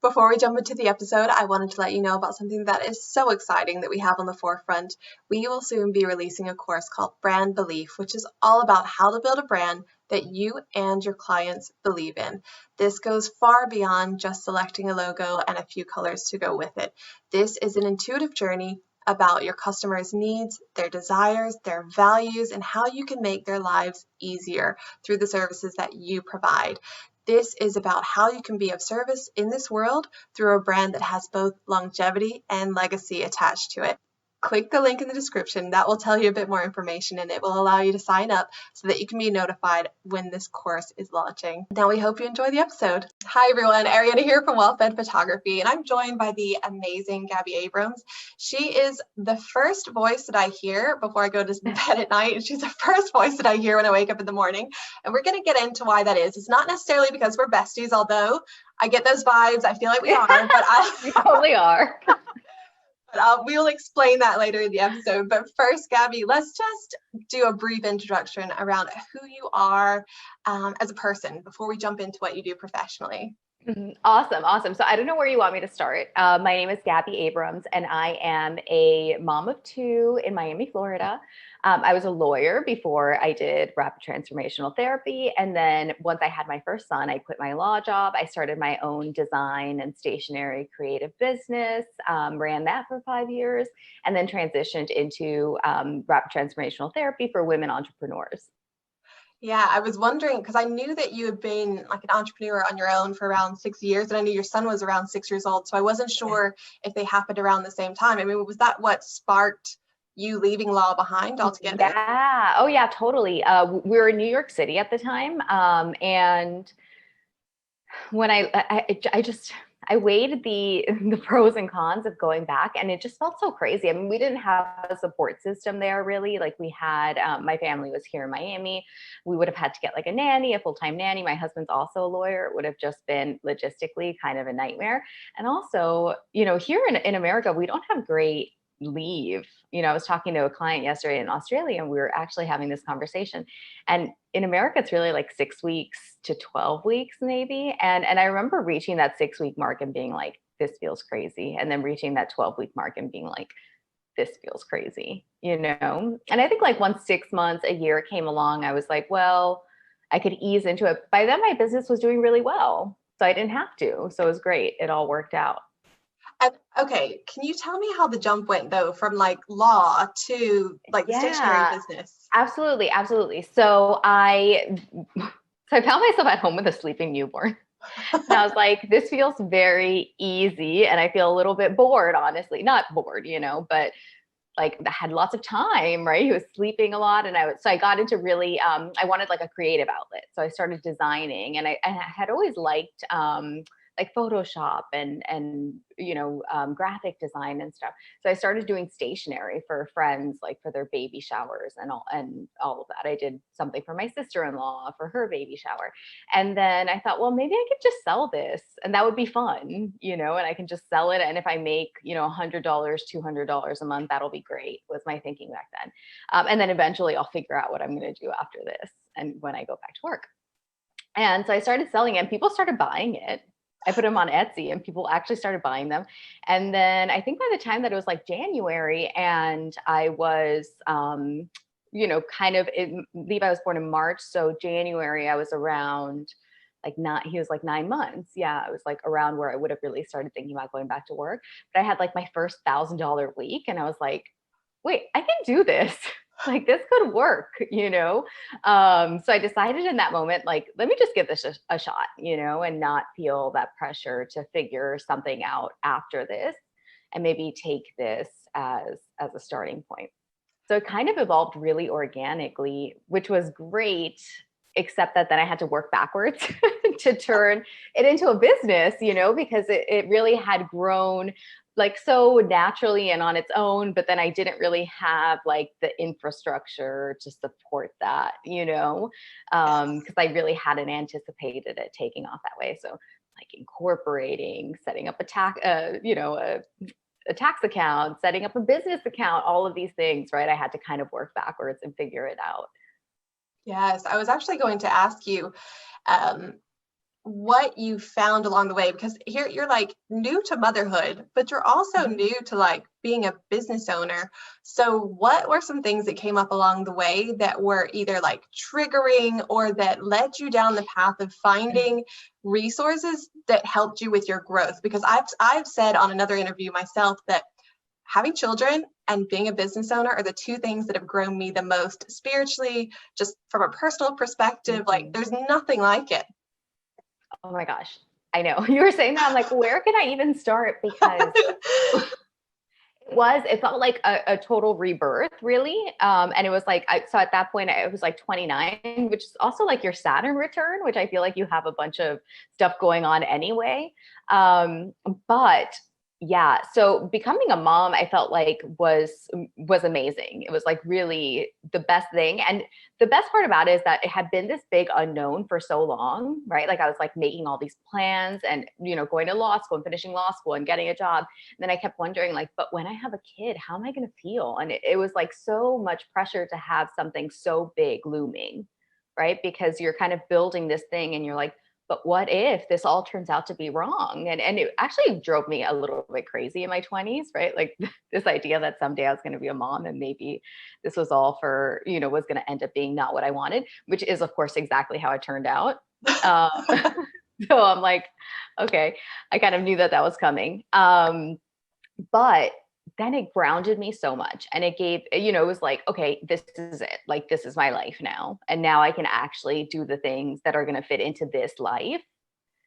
Before we jump into the episode, I wanted to let you know about something that is so exciting that we have on the forefront. We will soon be releasing a course called Brand Belief, which is all about how to build a brand that you and your clients believe in. This goes far beyond just selecting a logo and a few colors to go with it. This is an intuitive journey about your customers' needs, their desires, their values, and how you can make their lives easier through the services that you provide. This is about how you can be of service in this world through a brand that has both longevity and legacy attached to it. Click the link in the description. That will tell you a bit more information, and it will allow you to sign up so that you can be notified when this course is launching. Now we hope you enjoy the episode. Hi everyone, Ariana here from Well-Fed Photography, and I'm joined by the amazing Gaby Abrams. She is the first voice that I hear before I go to bed at night, and she's the first voice that I hear when I wake up in the morning. And we're going to get into why that is. It's not necessarily because we're besties, although I get those vibes. I feel like we are, but we totally are. We will explain that later in the episode. But first, Gaby, let's just do a brief introduction around who you are as a person before we jump into what you do professionally. Awesome. So I don't know where you want me to start. My name is Gaby Abrams, and I am a mom of two in Miami, Florida. I was a lawyer before I did Rapid Transformational Therapy. And then once I had my first son, I quit my law job. I started my own design and stationery creative business, ran that for 5 years, and then transitioned into Rapid Transformational Therapy for women entrepreneurs. Yeah, I was wondering, because I knew that you had been like an entrepreneur on your own for around 6 years, and I knew your son was around 6 years old. So I wasn't sure if they happened around the same time. I mean, was that what sparked you leaving law behind altogether? Yeah. Oh, yeah, totally. We were in New York City at the time. And when I weighed the pros and cons of going back, and it just felt so crazy. I mean, we didn't have a support system there really. Like we had, my family was here in Miami. We would have had to get like a nanny, a full-time nanny. My husband's also a lawyer. It would have just been logistically kind of a nightmare. And also, here in America, we don't have great leave. I was talking to a client yesterday in Australia, and we were actually having this conversation. And in America, it's really like 6 weeks to 12 weeks, maybe. And I remember reaching that 6-week mark and being like, this feels crazy. And then reaching that 12-week mark and being like, this feels crazy, And I think like once 6 months, a year came along, I was like, well, I could ease into it. By then, my business was doing really well. So I didn't have to. So it was great. It all worked out. Okay, can you tell me how the jump went though, from like law to like the stationery business? Absolutely. So I found myself at home with a sleeping newborn. And I was like, this feels very easy. And I feel a little bit bored, honestly. Not bored, but like I had lots of time, right? He was sleeping a lot. And so I got into really, I wanted like a creative outlet. So I started designing, and I had always liked, like Photoshop and graphic design and stuff. So I started doing stationery for friends, like for their baby showers and all of that. I did something for my sister-in-law for her baby shower. And then I thought, well, maybe I could just sell this, and that would be fun, and I can just sell it. And if I make, $100, $200 a month, that'll be great, was my thinking back then. And then eventually I'll figure out what I'm going to do after this and when I go back to work. And so I started selling it, and people started buying it. I put them on Etsy, and people actually started buying them. And then I think by the time that it was like January, and I was, Levi was born in March. So January, I was around he was like 9 months. Yeah. It was like around where I would have really started thinking about going back to work. But I had like my first $1,000 week, and I was like, wait, I can do this. Like this could work, So I decided in that moment, like, let me just give this a shot, and not feel that pressure to figure something out after this, and maybe take this as a starting point. So it kind of evolved really organically, which was great, except that then I had to work backwards to turn it into a business, because it really had grown like so naturally and on its own, but then I didn't really have like the infrastructure to support that, because I really hadn't anticipated it taking off that way. So like incorporating, setting up a tax account, setting up a business account, all of these things, right? I had to kind of work backwards and figure it out. Yes, I was actually going to ask you, what you found along the way, because here you're like new to motherhood, but you're also new to like being a business owner. So what were some things that came up along the way that were either like triggering or that led you down the path of finding resources that helped you with your growth? Because I've said on another interview myself that having children and being a business owner are the two things that have grown me the most spiritually, just from a personal perspective. Like there's nothing like it. Oh my gosh. I know. You were saying that. I'm like, where can I even start? Because it felt like a total rebirth, really. And it was like, so at that point, I was like 29, which is also like your Saturn return, which I feel like you have a bunch of stuff going on anyway. But yeah, so becoming a mom, I felt like was amazing. It was like really the best thing. And the best part about it is that it had been this big unknown for so long, right? Like I was like making all these plans and, going to law school and finishing law school and getting a job. And then I kept wondering like, but when I have a kid, how am I going to feel? And it was like so much pressure to have something so big looming, right? Because you're kind of building this thing and you're like, but what if this all turns out to be wrong? And it actually drove me a little bit crazy in my 20s, right? Like this idea that someday I was going to be a mom and maybe this was all for, was going to end up being not what I wanted, which is of course exactly how it turned out. So I'm like, okay, I kind of knew that was coming. But then it grounded me so much and it gave, it was like, okay, this is it. Like, this is my life now. And now I can actually do the things that are going to fit into this life,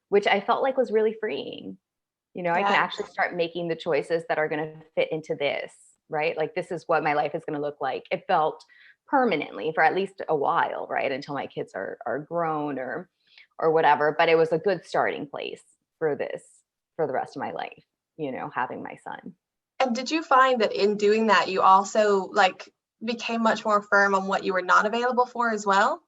which I felt like was really freeing. I can actually start making the choices that are going to fit into this, right? Like, this is what my life is going to look like. It felt permanently for at least a while, right? Until my kids are grown or whatever. But it was a good starting place for this, for the rest of my life, having my son. And did you find that in doing that, you also like became much more firm on what you were not available for as well?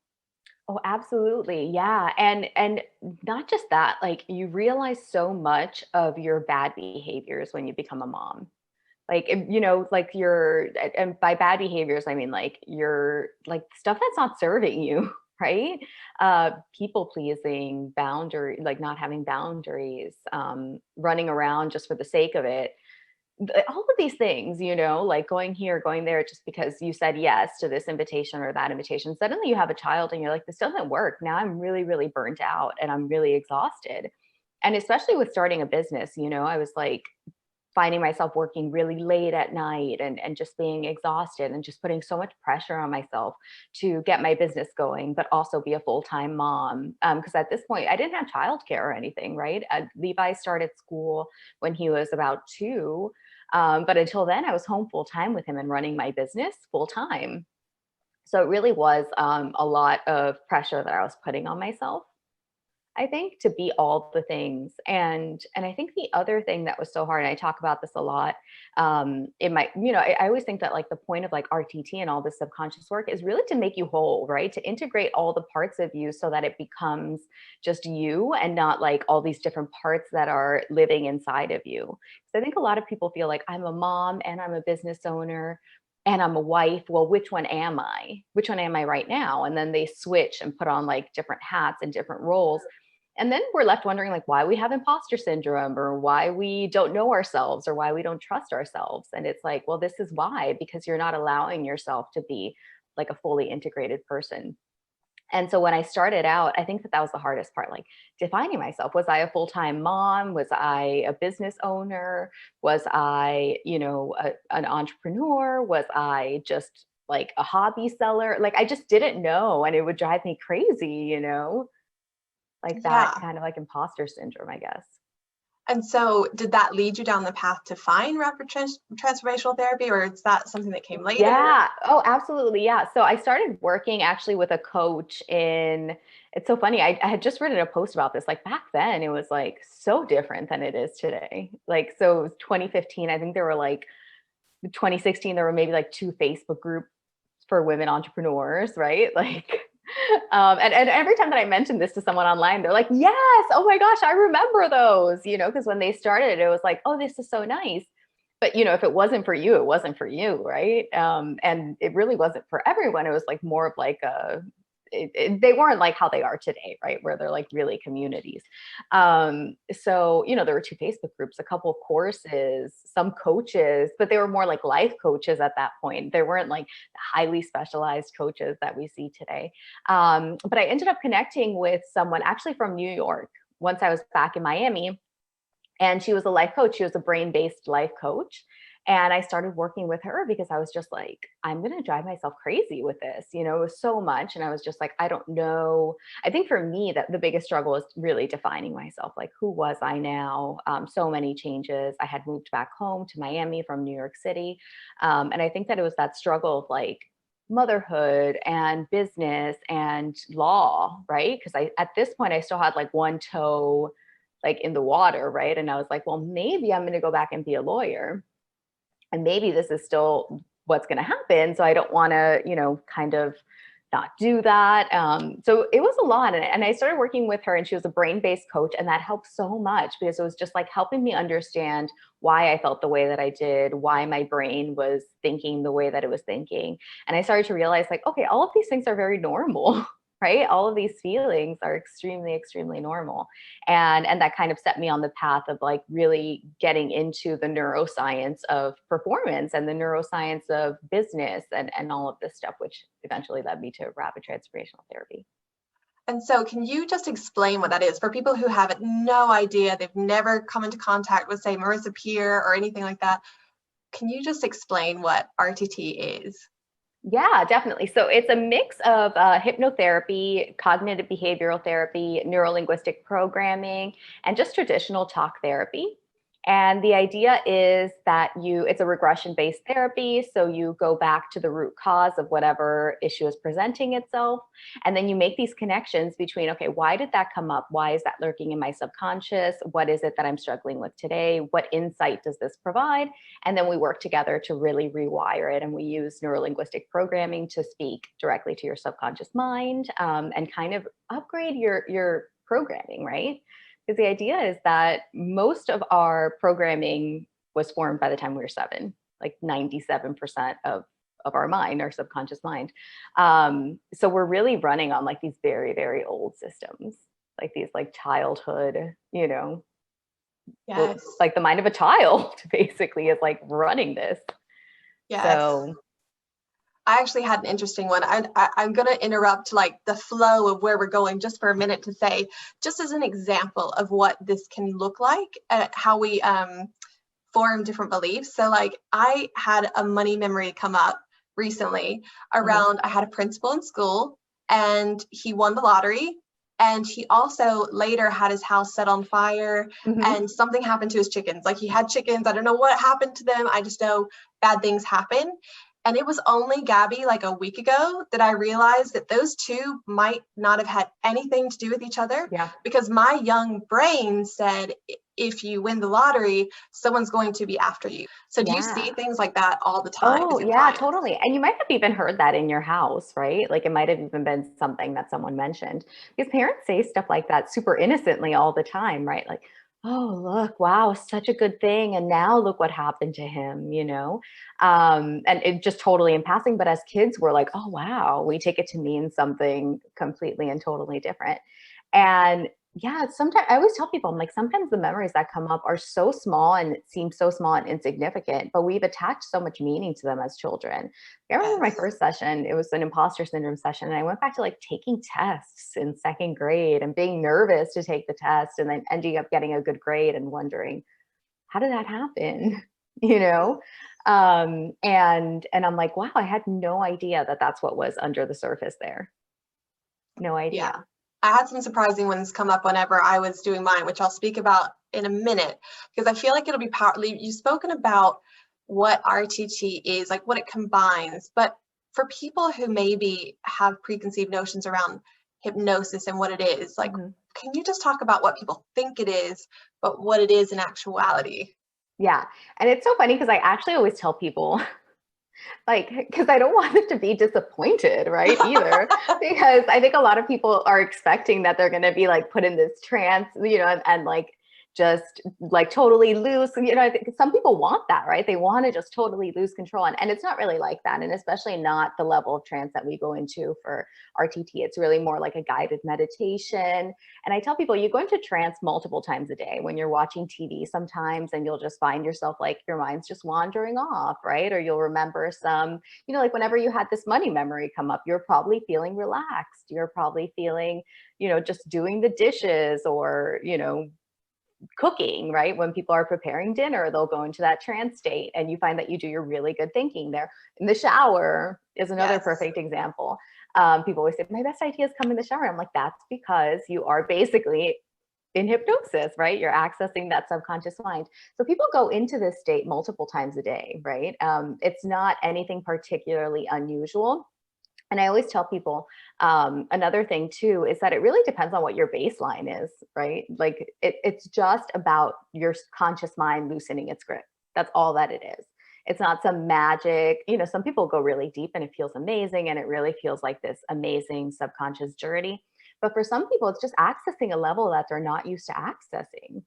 Oh, absolutely. Yeah. And not just that, like you realize so much of your bad behaviors when you become a mom. Like, like and by bad behaviors, I mean, like you're like stuff that's not serving you, right? People pleasing, boundary, like not having boundaries, running around just for the sake of it, all of these things, like going here, going there, just because you said yes to this invitation or that invitation. Suddenly you have a child and you're like, this doesn't work. Now I'm really, really burnt out and I'm really exhausted. And especially with starting a business, I was like finding myself working really late at night and just being exhausted and just putting so much pressure on myself to get my business going, but also be a full-time mom. Because at this point, I didn't have childcare or anything, right? Levi started school when he was about 2. But until then, I was home full-time with him and running my business full-time. So it really was a lot of pressure that I was putting on myself, I think, to be all the things. And I think the other thing that was so hard, and I talk about this a lot, in my, I always think that like the point of like RTT and all this subconscious work is really to make you whole, right? To integrate all the parts of you so that it becomes just you and not like all these different parts that are living inside of you. So I think a lot of people feel like I'm a mom and I'm a business owner and I'm a wife. Well, which one am I? Which one am I right now? And then they switch and put on like different hats and different roles. And then we're left wondering like why we have imposter syndrome or why we don't know ourselves or why we don't trust ourselves. And it's like, well, this is why, because you're not allowing yourself to be like a fully integrated person. And so when I started out, I think that was the hardest part, like defining myself. Was I a full-time mom? Was I a business owner? Was I, an entrepreneur? Was I just like a hobby seller? Like I just didn't know. And it would drive me crazy, like that kind of like imposter syndrome, I guess. And so did that lead you down the path to find rapid transformational therapy, or is that something that came later? Yeah. Oh, absolutely. Yeah. So I started working actually with a coach it's so funny. I had just written a post about this. Like back then it was like so different than it is today. Like, so it was 2015. I think there were like 2016, there were maybe like 2 Facebook groups for women entrepreneurs, right? Like, and every time that I mentioned this to someone online, they're like, yes, oh my gosh, I remember those, because when they started, it was like, oh, this is so nice. But, if it wasn't for you, it wasn't for you, right? And it really wasn't for everyone. It was like more of like they weren't like how they are today, right? Where they're like really communities. So, there were 2 Facebook groups, a couple of courses, some coaches, but they were more like life coaches at that point. They weren't like highly specialized coaches that we see today. But I ended up connecting with someone actually from New York once I was back in Miami. And she was a life coach. She was a brain-based life coach. And I started working with her because I was just like, I'm going to drive myself crazy with this. It was so much. And I was just like, I don't know. I think for me, that the biggest struggle is really defining myself. Like, who was I now? So many changes. I had moved back home to Miami from New York City. And I think that it was that struggle of like motherhood and business and law, right? Because at this point, I still had like one toe like in the water, right? And I was like, well, maybe I'm going to go back and be a lawyer. And maybe this is still what's going to happen. So I don't want to, kind of not do that. So it was a lot. And I started working with her, and she was a brain-based coach. And that helped so much because it was just like helping me understand why I felt the way that I did, why my brain was thinking the way that it was thinking. And I started to realize like, okay, all of these things are very normal. Right? All of these feelings are extremely, extremely normal. And that kind of set me on the path of like really getting into the neuroscience of performance and the neuroscience of business and all of this stuff, which eventually led me to rapid transformational therapy. And so can you just explain what that is for people who have no idea, they've never come into contact with, say, Marissa Peer or anything like that? Can you just explain what RTT is? Yeah, definitely. So it's a mix of hypnotherapy, cognitive behavioral therapy, neurolinguistic programming, and just traditional talk therapy. And the idea is that it's a regression-based therapy. So you go back to the root cause of whatever issue is presenting itself. And then you make these connections between, okay, why did that come up? Why is that lurking in my subconscious? What is it that I'm struggling with today? What insight does this provide? And then we work together to really rewire it. And we use neurolinguistic programming to speak directly to your subconscious mind, and kind of upgrade your programming, right? Because the idea is that most of our programming was formed by the time we were 7, like 97% of our mind, our subconscious mind. So we're really running on like these very, very old systems, like these like childhood, Yes. like the mind of a child basically is like running this. Yes. So I actually had an interesting one. I'm going to interrupt like the flow of where we're going just for a minute to say, just as an example of what this can look like, how we form different beliefs. So like I had a money memory come up recently around, I had a principal in school and he won the lottery. And he also later had his house set on fire and something happened to his chickens. Like he had chickens. I don't know what happened to them. I just know bad things happen. And it was only, Gaby, like a week ago that I realized that those two might not have had anything to do with each other. Yeah. Because my young brain said, if you win the lottery, someone's going to be after you. So do you see things like that all the time? Oh, yeah, totally. And you might have even heard that in your house, right? Like it might have even been something that someone mentioned, because parents say stuff like that super innocently all the time, right? Like, oh, look, wow, such a good thing. And now look what happened to him, and it just totally in passing. But as kids, we're like, oh, wow, we take it to mean something completely and totally different. And yeah, sometimes I always tell people, I'm like, sometimes the memories that come up are so small and it seems so small and insignificant, but we've attached so much meaning to them as children. I remember my first session, it was an imposter syndrome session. And I went back to like taking tests in 2nd grade and being nervous to take the test and then ending up getting a good grade and wondering, how did that happen? And I'm like, wow, I had no idea that that's what was under the surface there. No idea. Yeah. I had some surprising ones come up whenever I was doing mine, which I'll speak about in a minute, because I feel like it'll be powerful. You've spoken about what RTT is, like what it combines, but for people who maybe have preconceived notions around hypnosis and what it is, like, can you just talk about what people think it is, but what it is in actuality? Yeah. And it's so funny because I actually always tell people, like, because I don't want them to be disappointed, right? Either because I think a lot of people are expecting that they're going to be like put in this trance, and like just like totally lose. You know, I think some people want that, right? They want to just totally lose control. And it's not really like that. And especially not the level of trance that we go into for RTT. It's really more like a guided meditation. And I tell people, you go into trance multiple times a day when you're watching TV sometimes, and you'll just find yourself like your mind's just wandering off, right? Or you'll remember some, you know, like whenever you had this money memory come up, you're probably feeling relaxed. You're probably feeling, you know, just doing the dishes or, you know, cooking, right? When people are preparing dinner, they'll go into that trance state, and you find that you do your really good thinking there. In the shower is another perfect example. People always say, my best ideas come in the shower. I'm like, that's because you are basically in hypnosis, right? You're accessing that subconscious mind. So people go into this state multiple times a day, right? It's not anything particularly unusual. And I always tell people, another thing too, is that it really depends on what your baseline is, right? Like it's just about your conscious mind loosening its grip. That's all that it is. It's not some magic, you know, some people go really deep and it feels amazing and it really feels like this amazing subconscious journey. But for some people, it's just accessing a level that they're not used to accessing.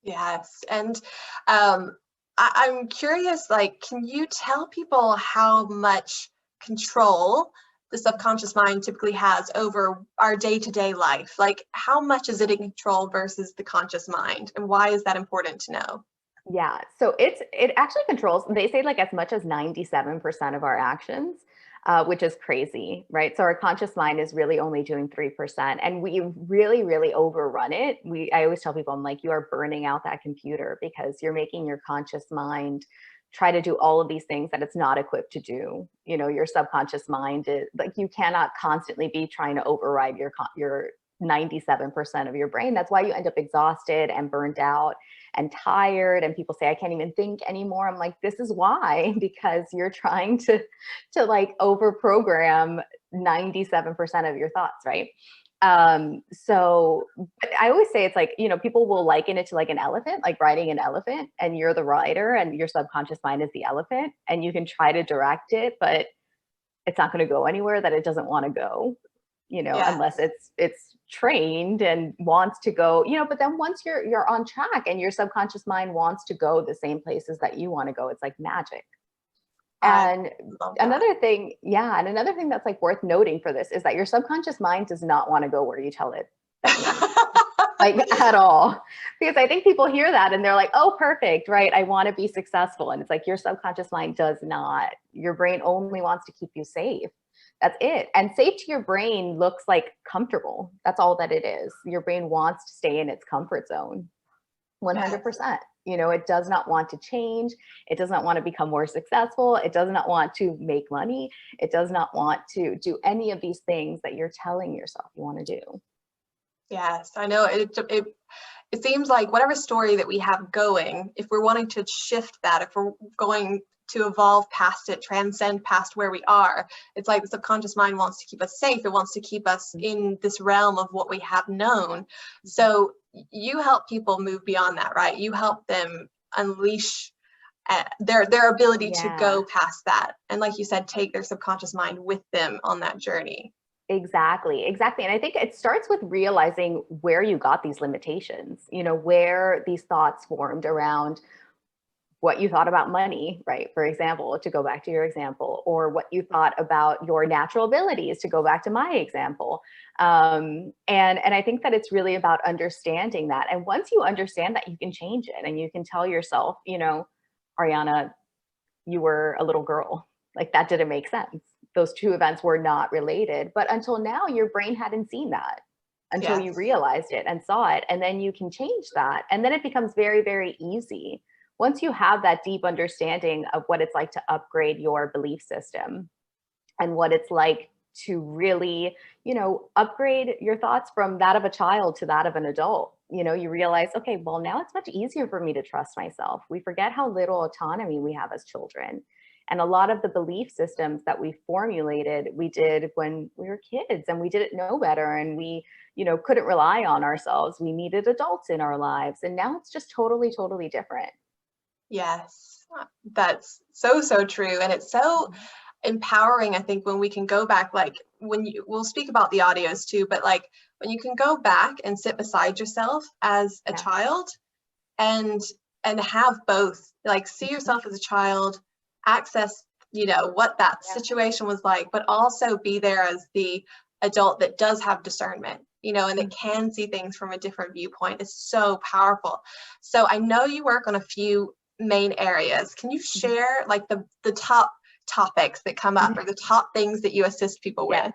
Yes. And I'm curious, like, can you tell people how much control the subconscious mind typically has over our day-to-day life? Like, how much is it in control versus the conscious mind? And why is that important to know? Yeah, so it actually controls, they say like as much as 97% of our actions, which is crazy, right? So our conscious mind is really only doing 3%, and we really, really overrun it. I always tell people, I'm like, you are burning out that computer because you're making your conscious mind try to do all of these things that it's not equipped to do. You know, your subconscious mind is like, you cannot constantly be trying to override your 97% of your brain. That's why you end up exhausted and burnt out and tired, and people say I can't even think anymore. I'm like, this is why, because you're trying to like over program 97% of your thoughts, right? So but I always say it's like, you know, people will liken it to like an elephant, like riding an elephant, and you're the rider and your subconscious mind is the elephant, and you can try to direct it, but it's not going to go anywhere that it doesn't want to go, you know, Yeah. unless it's trained and wants to go, you know. But then once you're on track and your subconscious mind wants to go the same places that you want to go, it's like magic. I And love that. another thing, yeah, and another thing that's like worth noting for this is that your subconscious mind does not want to go where you tell it that you want to go. Like at all. Because I think people hear that and they're like, oh, perfect, right? I want to be successful. And it's like your subconscious mind does not. Your brain only wants to keep you safe. That's it. And safe to your brain looks like comfortable. That's all that it is. Your brain wants to stay in its comfort zone. Yes. 100%. You know, it does not want to change. It does not want to become more successful. It does not want to make money. It does not want to do any of these things that you're telling yourself you want to do. Yes, I know it seems like whatever story that we have going, if we're wanting to shift that, if we're going to evolve past it, transcend past where we are, it's like the subconscious mind wants to keep us safe. It wants to keep us in this realm of what we have known. So you help people move beyond that, right? You help them unleash their ability to Yeah. go past that. And like you said, take their subconscious mind with them on that journey. Exactly, exactly. And I think it starts with realizing where you got these limitations, you know, where these thoughts formed around what you thought about money, right? For example, to go back to your example, or what you thought about your natural abilities, to go back to my example. And I think that it's really about understanding that. And once you understand that, you can change it and you can tell yourself, you know, Ariana, you were a little girl. Like that didn't make sense. Those two events were not related. But until now, your brain hadn't seen that until you Yes. realized it and saw it. And then you can change that. And then it becomes very, very easy. Once you have that deep understanding of what it's like to upgrade your belief system and what it's like to really, you know, upgrade your thoughts from that of a child to that of an adult. You know, you realize, okay, well, now it's much easier for me to trust myself. We forget how little autonomy we have as children. And a lot of the belief systems that we formulated, we did when we were kids and we didn't know better and we, you know, couldn't rely on ourselves. We needed adults in our lives. And now it's just totally, totally different. Yes, that's so, so true. And it's so, empowering, I think, when we can go back, like we'll speak about the audios too, but like when you can go back and sit beside yourself as a child and have both, like see yourself as a child, access, what that situation was like, but also be there as the adult that does have discernment, and that can see things from a different viewpoint is so powerful. So I know you work on a few main areas. Can you share like the top topics that come up or the top things that you assist people with?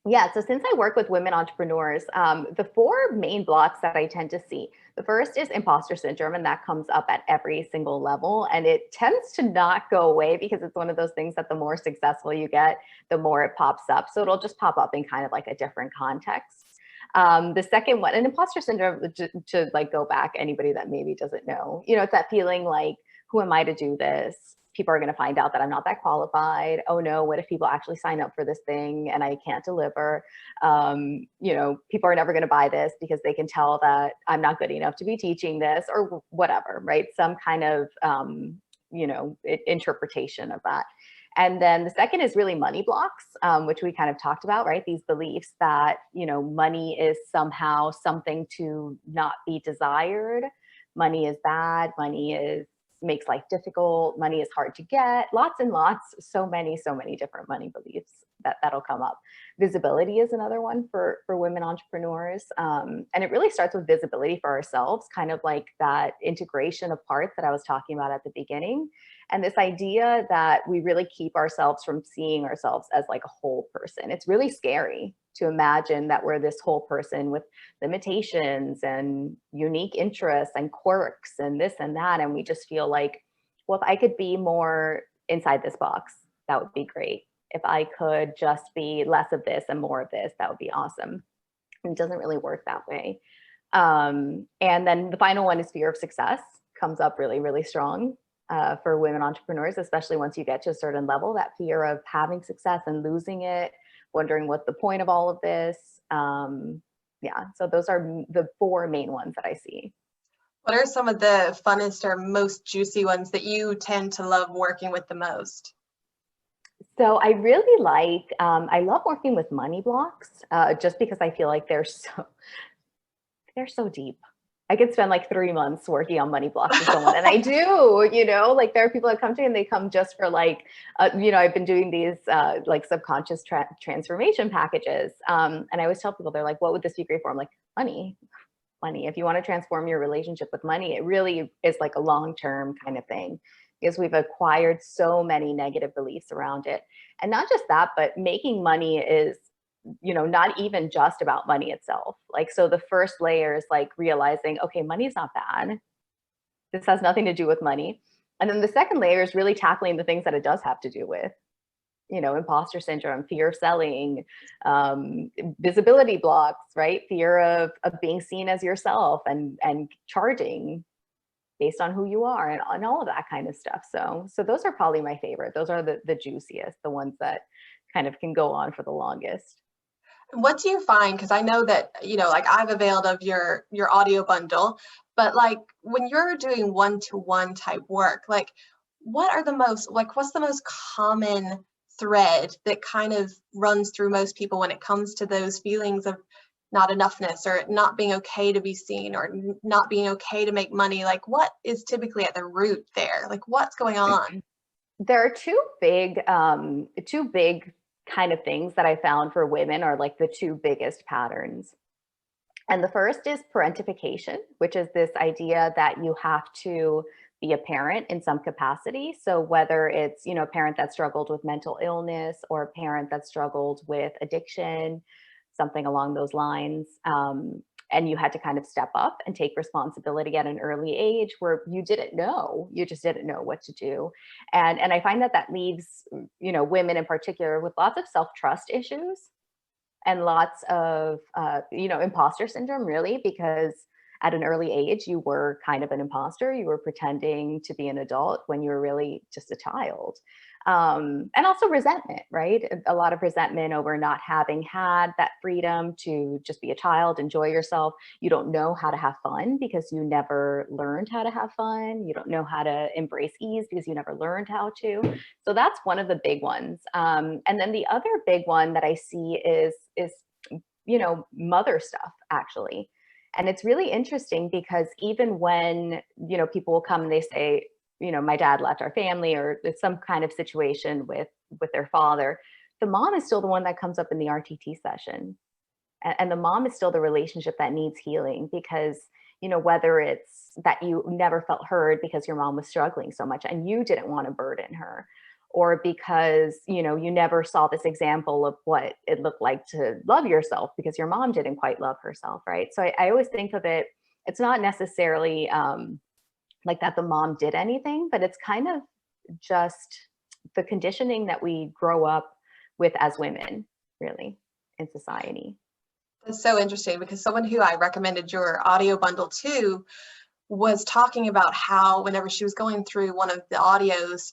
Yeah, so since I work with women entrepreneurs, the four main blocks that I tend to see, the first is imposter syndrome, and that comes up at every single level. And it tends to not go away because it's one of those things that the more successful you get, the more it pops up. So it'll just pop up in kind of like a different context. The second one, and imposter syndrome, to like go back, anybody that maybe doesn't know, it's that feeling like, who am I to do this? People are going to find out that I'm not that qualified. Oh no, what if people actually sign up for this thing and I can't deliver? People are never going to buy this because they can tell that I'm not good enough to be teaching this or whatever, right? Some kind of, interpretation of that. And then the second is really money blocks, which we kind of talked about, right? These beliefs that, money is somehow something to not be desired. Money is bad. Makes life difficult. Money is hard to get. Lots and lots. So many different money beliefs that'll come up. Visibility is another one for women entrepreneurs. And it really starts with visibility for ourselves, kind of like that integration of parts that I was talking about at the beginning. And this idea that we really keep ourselves from seeing ourselves as like a whole person. It's really scary to imagine that we're this whole person with limitations and unique interests and quirks and this and that. And we just feel like, well, if I could be more inside this box, that would be great. If I could just be less of this and more of this, that would be awesome. And it doesn't really work that way. And then the final one is fear of success, comes up really, really strong for women entrepreneurs, especially once you get to a certain level, that fear of having success and losing it, wondering what the point of all of this. So those are the four main ones that I see. What are some of the funnest or most juicy ones that you tend to love working with the most? So I really I love working with money blocks, just because I feel like they're so deep. I could spend like 3 months working on money blocks with someone, and I do, like there are people that come to me and they come just for like, I've been doing these like subconscious transformation packages. And I always tell people, they're like, what would this be great for? I'm like, money. If you want to transform your relationship with money, it really is like a long-term kind of thing, because we've acquired so many negative beliefs around it. And not just that, but making money is, not even just about money itself. Like, so the first layer is like realizing, okay, money's not bad. This has nothing to do with money. And then the second layer is really tackling the things that it does have to do with, imposter syndrome, fear of selling, visibility blocks, right? Fear of being seen as yourself and charging based on who you are and all of that kind of stuff. So those are probably my favorite. Those are the juiciest, the ones that kind of can go on for the longest. What do you find? Because I know that, like I've availed of your audio bundle, but like when you're doing one-to-one type work, like what's the most common thread that kind of runs through most people when it comes to those feelings of not enoughness or not being okay to be seen or not being okay to make money? Like what is typically at the root there? Like what's going on? There are two big kind of things that I found for women are like the two biggest patterns. And the first is parentification, which is this idea that you have to be a parent in some capacity. So whether it's, a parent that struggled with mental illness or a parent that struggled with addiction, something along those lines, and you had to kind of step up and take responsibility at an early age where you just didn't know what to do. And I find that leaves, women in particular with lots of self-trust issues and lots of, imposter syndrome, really, because at an early age, you were kind of an imposter. You were pretending to be an adult when you were really just a child. And also resentment, right? A lot of resentment over not having had that freedom to just be a child, enjoy yourself. You don't know how to have fun because you never learned how to have fun. You don't know how to embrace ease because you never learned how to. So that's one of the big ones. And then the other big one that I see is mother stuff, actually. And it's really interesting because even when, people will come and they say, my dad left our family, or it's some kind of situation with their father, the mom is still the one that comes up in the RTT session. And the mom is still the relationship that needs healing, because, whether it's that you never felt heard because your mom was struggling so much and you didn't want to burden her, or because, you never saw this example of what it looked like to love yourself because your mom didn't quite love herself, right? So I always think of it, it's not necessarily like that the mom did anything, but it's kind of just the conditioning that we grow up with as women, really, in society. That's so interesting, because someone who I recommended your audio bundle to was talking about how whenever she was going through one of the audios,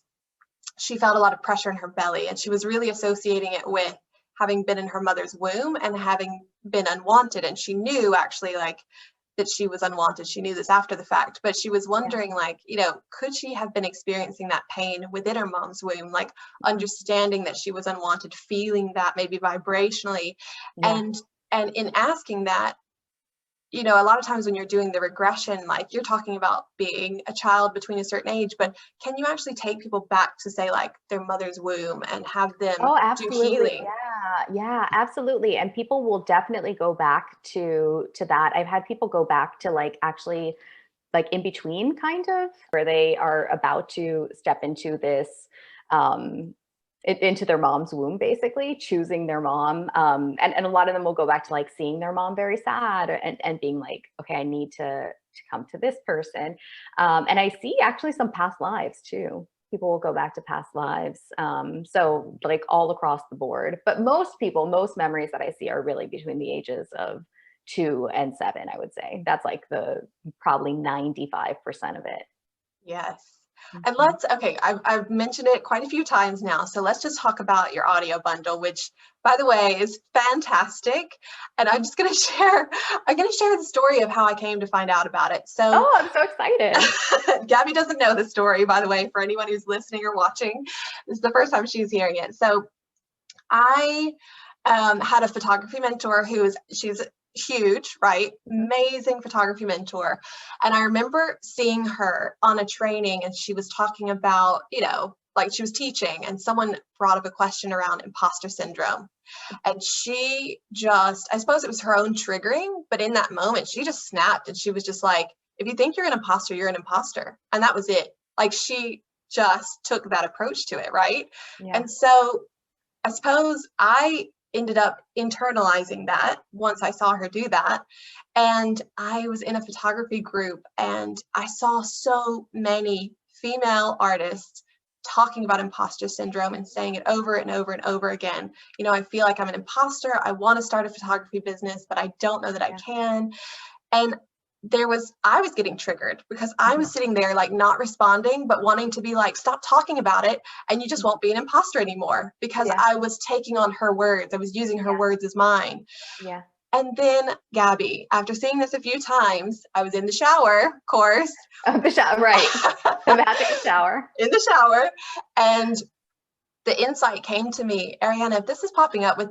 she felt a lot of pressure in her belly, and she was really associating it with having been in her mother's womb and having been unwanted. And she knew actually that she was unwanted. She knew this after the fact, but she was wondering could she have been experiencing that pain within her mom's womb, understanding that she was unwanted, feeling that maybe vibrationally. Yeah. And in asking that, a lot of times when you're doing the regression, you're talking about being a child between a certain age, but can you actually take people back to say their mother's womb and have them do healing? Yeah, absolutely. And people will definitely go back to that. I've had people go back to actually in between, kind of, where they are about to step into this, into their mom's womb, basically choosing their mom. And a lot of them will go back to seeing their mom very sad, and being like, okay, I need to come to this person. And I see actually some past lives too. People will go back to past lives. So all across the board, but most memories that I see are really between the ages of 2 and 7, I would say. That's the probably 95% of it. Yes. And I've mentioned it quite a few times now, so let's just talk about your audio bundle, which, by the way, is fantastic. And I'm going to share the story of how I came to find out about it. So, I'm so excited. Gaby doesn't know the story, by the way, for anyone who's listening or watching. This is the first time she's hearing it. So I had a photography mentor she's huge, right? Amazing photography mentor. And I remember seeing her on a training, and she was talking about, she was teaching, and someone brought up a question around imposter syndrome. And she just, I suppose it was her own triggering, but in that moment, she just snapped, and she was just like, if you think you're an imposter, you're an imposter. And that was it. She just took that approach to it, right? Yeah. And so I suppose I ended up internalizing that once I saw her do that. And I was in a photography group, and I saw so many female artists talking about imposter syndrome and saying it over and over and over again. I feel like I'm an imposter. I want to start a photography business, but I don't know that I can. And I was getting triggered because I was sitting there not responding, but wanting to be stop talking about it, and you just won't be an imposter anymore, because I was taking on her words. I was using her words as mine. Yeah. And then, Gaby, after seeing this a few times, I was in the shower, of course. The shower, right. The magic shower. In the shower. And the insight came to me, Ariana, if this is popping up with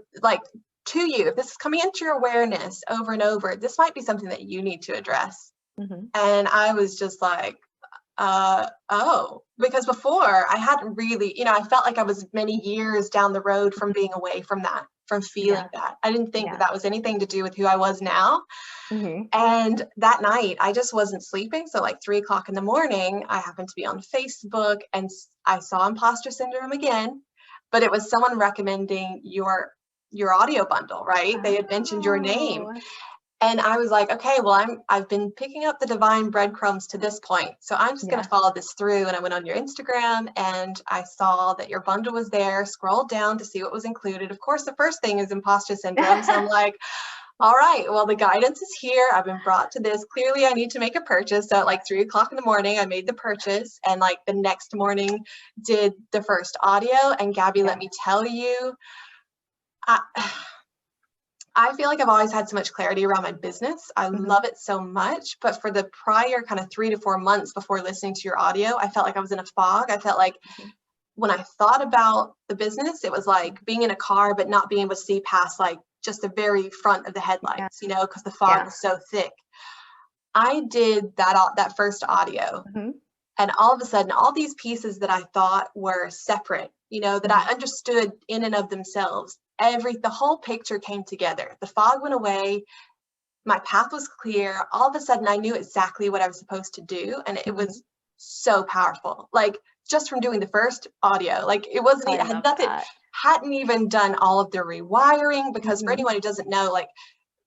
to you, if this is coming into your awareness over and over, this might be something that you need to address. And I was just like, because before I hadn't really, I felt like I was many years down the road from being away from that, from feeling that. I didn't think that was anything to do with who I was now. And that night I just wasn't sleeping. So 3:00 in the morning, I happened to be on Facebook, and I saw imposter syndrome again, but it was someone recommending your audio bundle, right? They had mentioned your name. And I was like, okay, well, I've been picking up the divine breadcrumbs to this point, so I'm just going to follow this through. And I went on your Instagram, and I saw that your bundle was there, scrolled down to see what was included. Of course, the first thing is imposter syndrome. So I'm like, All right, well, the guidance is here. I've been brought to this. Clearly, I need to make a purchase. So at like 3 o'clock in the morning, I made the purchase, and like the next morning did the first audio. And Gabby, let me tell you, I, I feel like I've always had so much clarity around my business. I love it so much. But for the prior kind of 3 to 4 months before listening to your audio, I felt like I was in a fog. I felt like when I thought about the business, it was like being in a car, but not being able to see past like just the very front of the headlights, you know, because the fog was so thick. I did that first audio, and all of a sudden, all these pieces that I thought were separate, you know, that I understood in and of themselves, the whole picture came together. The fog went away. My path was clear. All of a sudden, I knew exactly what I was supposed to do, and it was so powerful. Like just from doing the first audio, like it wasn't, it had nothing, hadn't even done all of the rewiring, because for anyone who doesn't know, like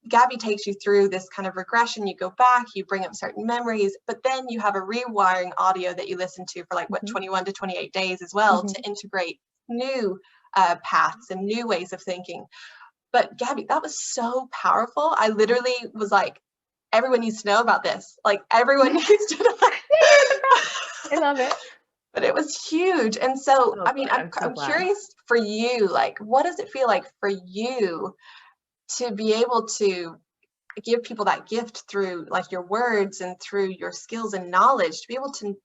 Gabby takes you through this kind of regression. You go back, you bring up certain memories, but then you have a rewiring audio that you listen to for like 21 to 28 days as well to integrate new paths and new ways of thinking. But Gabby, that was so powerful. I literally was like, everyone needs to know about this. Like everyone needs to know. I love it. But it was huge. And so, I mean, I'm curious for you, like, what does it feel like for you to be able to give people that gift through like your words and through your skills and knowledge to be able to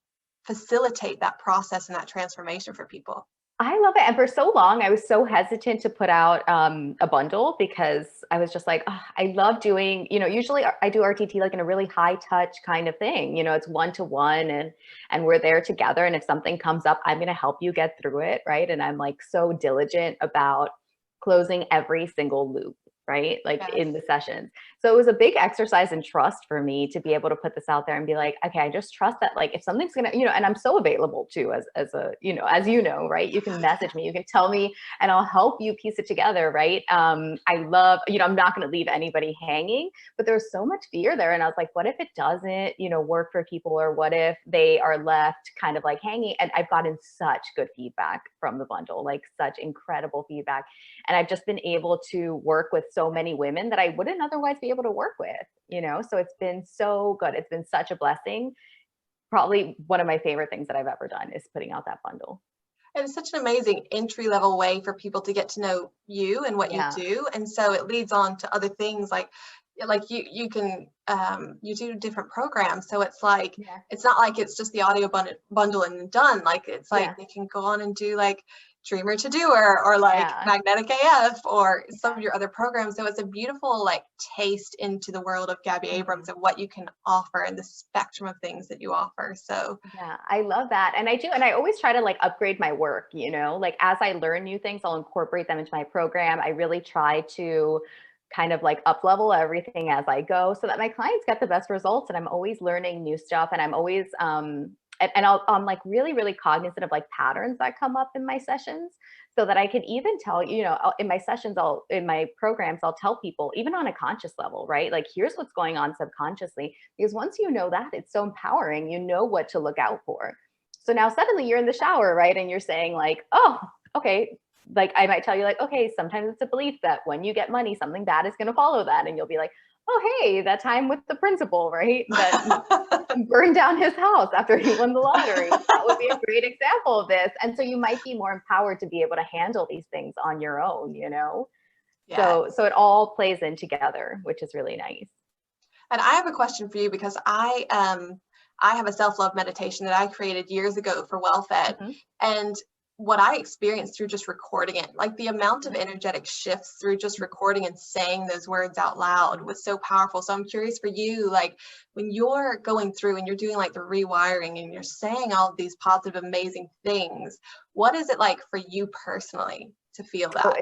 facilitate that process and that transformation for people? I love it. And for so long, I was so hesitant to put out a bundle because I was just like, oh, I love doing, you know, usually I do RTT like in a really high touch kind of thing. You know, it's one-to-one and we're there together. And if something comes up, I'm going to help you get through it. Right. And I'm like so diligent about closing every single loop. Right. Like in the sessions. So it was a big exercise in trust for me to be able to put this out there and be like, okay, I just trust that like if something's going to, you know, and I'm so available too, as a, you know, as you know, right. You can message me, you can tell me and I'll help you piece it together. Right. I love, you know, I'm not going to leave anybody hanging, but there's so much fear there. And I was like, what if it doesn't, you know, work for people, or what if they are left kind of like hanging? And I've gotten such good feedback from the bundle, like such incredible feedback. And I've just been able to work with so many women that I wouldn't otherwise be able to work with, you know? So it's been so good. It's been such a blessing. Probably one of my favorite things that I've ever done is putting out that bundle. And it's such an amazing entry-level way for people to get to know you and what you do. And so it leads on to other things like you can you do different programs. So it's like it's not like it's just the audio bundle and done. Like it's like they can go on and do like Dreamer to Doer or like Magnetic AF or some of your other programs. So it's a beautiful like taste into the world of Gaby Abrams and what you can offer and the spectrum of things that you offer. So yeah, I love that. And I do. And I always try to like upgrade my work, you know, like as I learn new things, I'll incorporate them into my program. I really try to kind of like up level everything as I go so that my clients get the best results. And I'm always learning new stuff. And I'm always, I'm like really, really cognizant of like patterns that come up in my sessions so that I could even tell, you know, in my sessions, in my programs, I'll tell people even on a conscious level, right? Like here's what's going on subconsciously, because once you know that, it's so empowering, you know what to look out for. So now suddenly you're in the shower, right? And you're saying like, oh, okay. Like I might tell you like, okay, sometimes it's a belief that when you get money, something bad is going to follow that. And you'll be like, oh, hey, that time with the principal, right? That burned down his house after he won the lottery. That would be a great example of this. And so you might be more empowered to be able to handle these things on your own, you know? Yes. So it all plays in together, which is really nice. And I have a question for you because I have a self-love meditation that I created years ago for WellFed. And what I experienced through just recording it, like the amount of energetic shifts through just recording and saying those words out loud was so powerful. So I'm curious for you, like when you're going through and you're doing like the rewiring and you're saying all of these positive, amazing things, what is it like for you personally to feel that?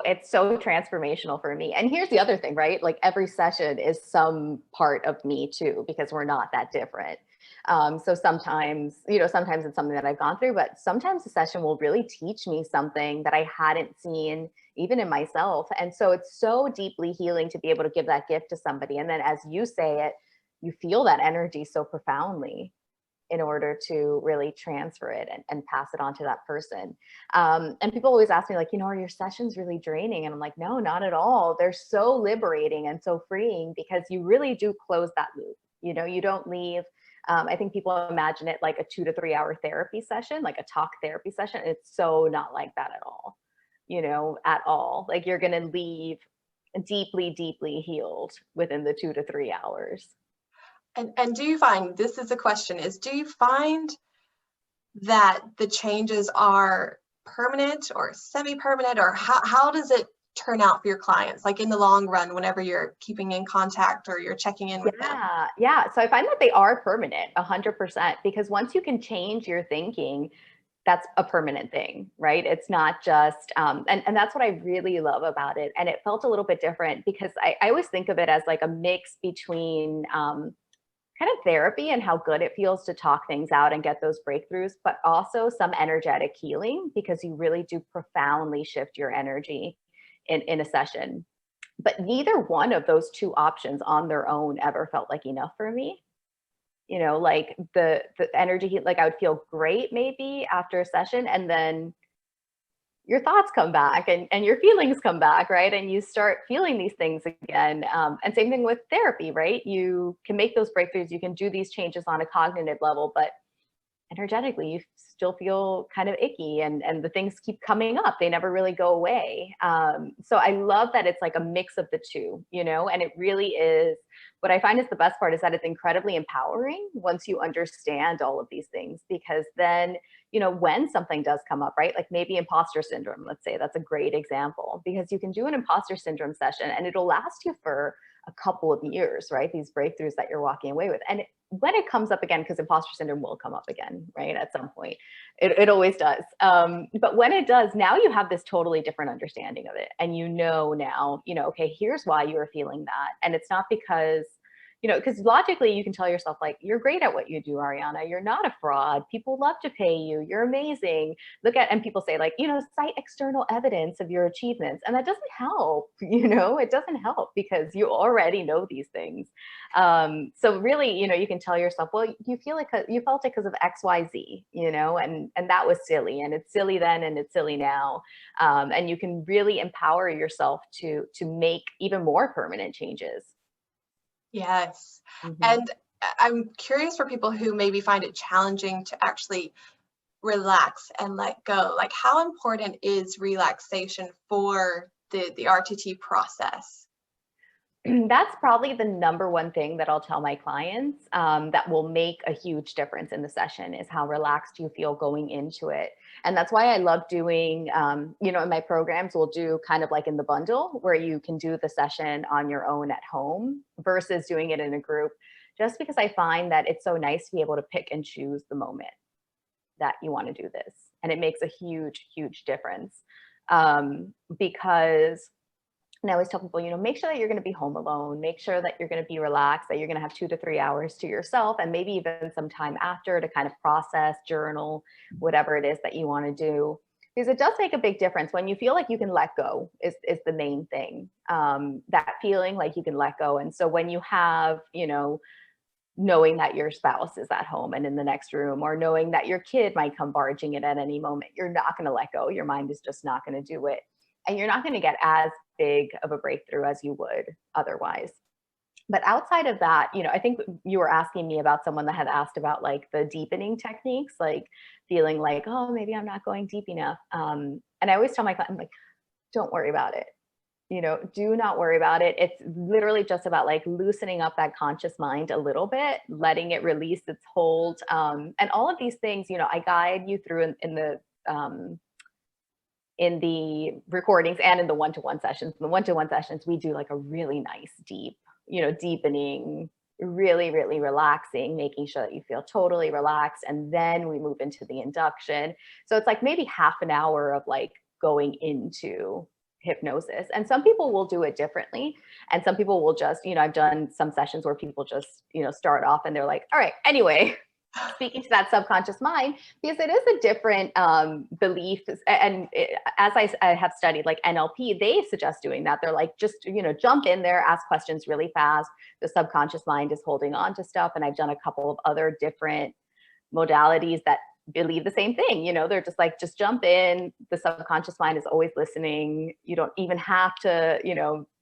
It's so transformational for me. And here's the other thing, right? Like every session is some part of me too, because we're not that different. So sometimes, you know, sometimes it's something that I've gone through, but sometimes the session will really teach me something that I hadn't seen even in myself. And so it's so deeply healing to be able to give that gift to somebody. And then as you say it, you feel that energy so profoundly. in order to really transfer it and pass it on to that person. And people always ask me like, are your sessions really draining? And I'm like, no, not at all. They're so liberating and so freeing because you really do close that loop. You don't leave. I think people imagine it like a 2 to 3 hour therapy session, like a talk therapy session. It's so not like that at all, at all. Like you're going to leave deeply, deeply healed within the 2 to 3 hours. And do you find, this is the question, do you find that the changes are permanent or semi-permanent, or how does it turn out for your clients, like in the long run, whenever you're keeping in contact or you're checking in with them? Yeah. So I find that they are permanent 100%, because once you can change your thinking, that's a permanent thing, right? It's not just, and that's what I really love about it. And it felt a little bit different because I always think of it as like a mix between kind of therapy and how good it feels to talk things out and get those breakthroughs, but also some energetic healing, because you really do profoundly shift your energy in a session. But neither one of those two options on their own ever felt like enough for me. Like the energy, like I would feel great maybe after a session, and then your thoughts come back and your feelings come back, right? And you start feeling these things again. And same thing with therapy, right? You can make those breakthroughs, you can do these changes on a cognitive level, but energetically you still feel kind of icky, and the things keep coming up. They never really go away. So I love that it's like a mix of the two, and it really is. What I find is the best part is that it's incredibly empowering once you understand all of these things, because then, when something does come up, right? Like maybe imposter syndrome, let's say, that's a great example, because you can do an imposter syndrome session and it'll last you for a couple of years, right? These breakthroughs that you're walking away with. And when it comes up again, because imposter syndrome will come up again, right? At some point, it always does. But when it does, now you have this totally different understanding of it. And now, okay, here's why you are feeling that. And it's not because, because logically you can tell yourself like, you're great at what you do, Ariana. You're not a fraud. People love to pay you. You're amazing. And people say like, cite external evidence of your achievements. And that doesn't help, it doesn't help because you already know these things. So really, you can tell yourself, well, you felt it because of X, Y, Z, and that was silly, and it's silly then, and it's silly now. And you can really empower yourself to make even more permanent changes. Yes. Mm-hmm. And I'm curious for people who maybe find it challenging to actually relax and let go. Like, how important is relaxation for the RTT process? That's probably the number one thing that I'll tell my clients that will make a huge difference in the session, is how relaxed you feel going into it. And that's why I love doing, in my programs, we'll do kind of like in the bundle where you can do the session on your own at home versus doing it in a group, just because I find that it's so nice to be able to pick and choose the moment that you want to do this. And it makes a huge, huge difference because and I always tell people, make sure that you're going to be home alone, make sure that you're going to be relaxed, that you're going to have 2 to 3 hours to yourself, and maybe even some time after to kind of process, journal, whatever it is that you want to do. Because it does make a big difference when you feel like you can let go is the main thing. That feeling like you can let go. And so when you have, knowing that your spouse is at home and in the next room, or knowing that your kid might come barging in at any moment, you're not going to let go. Your mind is just not going to do it. And you're not going to get as big of a breakthrough as you would otherwise. But outside of that, I think you were asking me about someone that had asked about like the deepening techniques, like feeling like, oh, maybe I'm not going deep enough. And I always tell my client, I'm like, don't worry about it. Do not worry about it. It's literally just about like loosening up that conscious mind a little bit, letting it release its hold. And all of these things, I guide you through in the recordings and in the one-to-one sessions. In the one-to-one sessions, we do like a really nice, deep, deepening, really, really relaxing, making sure that you feel totally relaxed. And then we move into the induction. So it's like maybe half an hour of like going into hypnosis. And some people will do it differently. And some people will just, I've done some sessions where people just, start off and they're like, all right, anyway, speaking to that subconscious mind, because it is a different belief. And as I have studied like NLP, they suggest doing that. They're like, just, jump in there, ask questions really fast. The subconscious mind is holding on to stuff. And I've done a couple of other different modalities that believe the same thing. They're just like, just jump in. The subconscious mind is always listening. You don't even have to,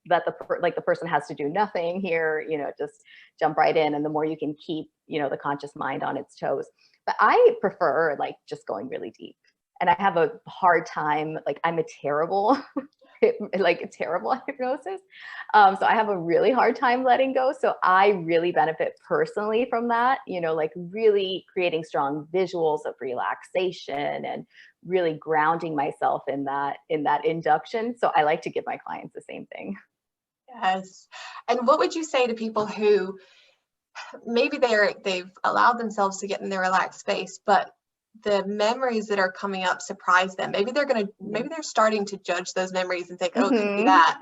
let the person has to do nothing here, just jump right in. And the more you can keep, the conscious mind on its toes. But I prefer like just going really deep. And I have a hard time, like I'm a terrible at hypnosis. So I have a really hard time letting go. So I really benefit personally from that, like really creating strong visuals of relaxation and really grounding myself in that induction. So I like to give my clients the same thing. Yes. And what would you say to people who maybe they've allowed themselves to get in their relaxed space, but the memories that are coming up surprise them? Maybe they're starting to judge those memories and think, oh, it couldn't be that.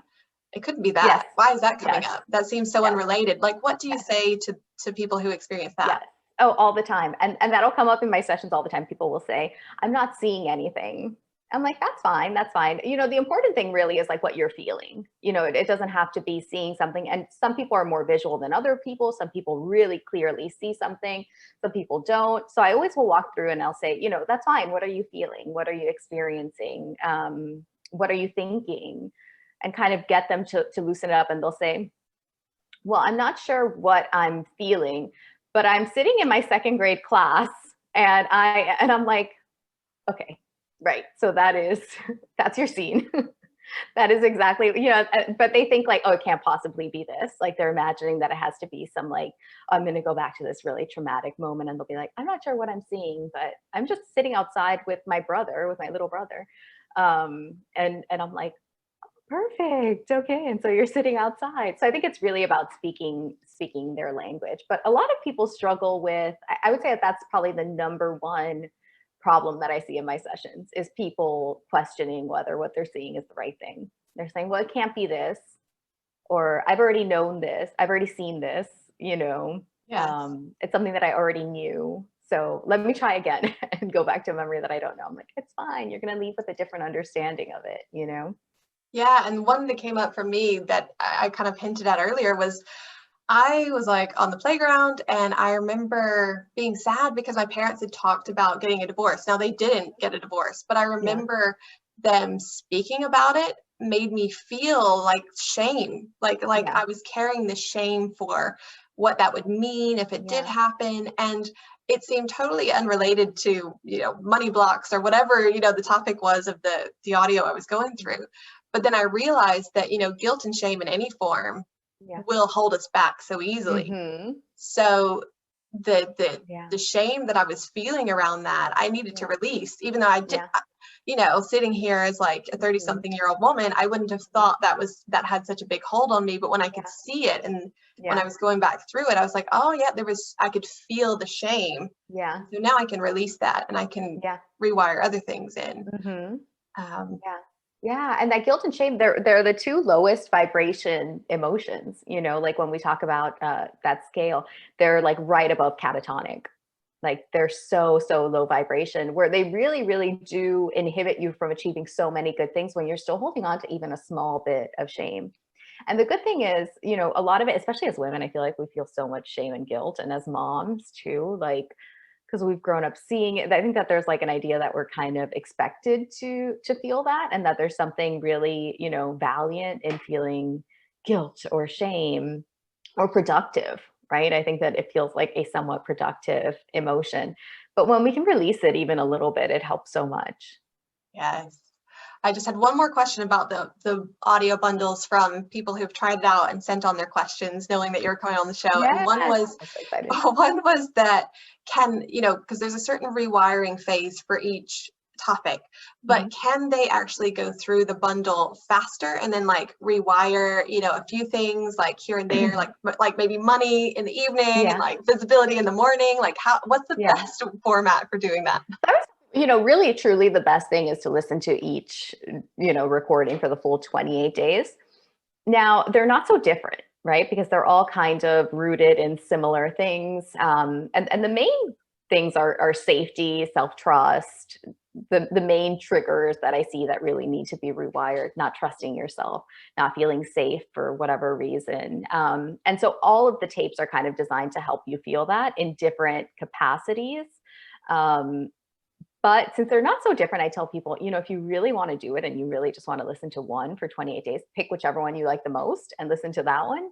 It couldn't be that. Yes. Why is that coming up? That seems so unrelated. Like, what do you say to people who experience that? Yes. Oh, all the time. And that'll come up in my sessions all the time. People will say, I'm not seeing anything. I'm like, that's fine. That's fine. The important thing really is like what you're feeling. It doesn't have to be seeing something. And some people are more visual than other people. Some people really clearly see something. Some people don't. So I always will walk through and I'll say, that's fine. What are you feeling? What are you experiencing? What are you thinking? And kind of get them to loosen it up. And they'll say, well, I'm not sure what I'm feeling, but I'm sitting in my second grade class and I'm like, okay, right. So that's your scene. That is exactly, but they think like, oh, it can't possibly be this. Like they're imagining that it has to be some like, I'm going to go back to this really traumatic moment. And they'll be like, I'm not sure what I'm seeing, but I'm just sitting outside with my little brother. And I'm like, perfect. Okay. And so you're sitting outside. So I think it's really about speaking their language. But a lot of people struggle with, I would say that that's probably the number one problem that I see in my sessions is people questioning whether what they're seeing is the right thing. They're saying, well, it can't be this, or I've already known this. I've already seen this, Yes. It's something that I already knew. So let me try again and go back to a memory that I don't know. I'm like, it's fine. You're going to leave with a different understanding of it, Yeah. And one that came up for me that I kind of hinted at earlier was I was like on the playground and I remember being sad because my parents had talked about getting a divorce. Now they didn't get a divorce, but I remember them speaking about it made me feel like shame, like I was carrying the shame for what that would mean if it did happen. And it seemed totally unrelated to, money blocks or whatever, the topic was of the audio I was going through. But then I realized that, guilt and shame in any form will hold us back so easily. Mm-hmm. So the shame that I was feeling around that, I needed to release, even though I did, sitting here as like a 30-something-year-old woman, I wouldn't have thought that had such a big hold on me. But when I could see it and when I was going back through it, I was like, oh yeah, I could feel the shame. Yeah. So now I can release that and I can rewire other things in. Mm-hmm. Yeah. And that guilt and shame, they're the two lowest vibration emotions, like when we talk about that scale, they're like right above catatonic. Like they're so low vibration where they really, really do inhibit you from achieving so many good things when you're still holding on to even a small bit of shame. And the good thing is, a lot of it, especially as women, I feel like we feel so much shame and guilt. And as moms too, like, because we've grown up seeing it. I think that there's like an idea that we're kind of expected to feel that, and that there's something really, valiant in feeling guilt or shame or productive, right? I think that it feels like a somewhat productive emotion. But when we can release it even a little bit, it helps so much. Yes. I just had one more question about the audio bundles from people who've tried it out and sent on their questions, knowing that you're coming on the show. Yes, and one was that because there's a certain rewiring phase for each topic, but can they actually go through the bundle faster and then like rewire, a few things like here and there, like maybe money in the evening and like visibility in the morning? Like what's the best format for doing that? Really, truly the best thing is to listen to each, recording for the full 28 days. Now, they're not so different, right? Because they're all kind of rooted in similar things. And the main things are safety, self-trust, the main triggers that I see that really need to be rewired. Not trusting yourself, not feeling safe for whatever reason. And so all of the tapes are kind of designed to help you feel that in different capacities. But since they're not so different, I tell people, if you really want to do it and you really just want to listen to one for 28 days, pick whichever one you like the most and listen to that one.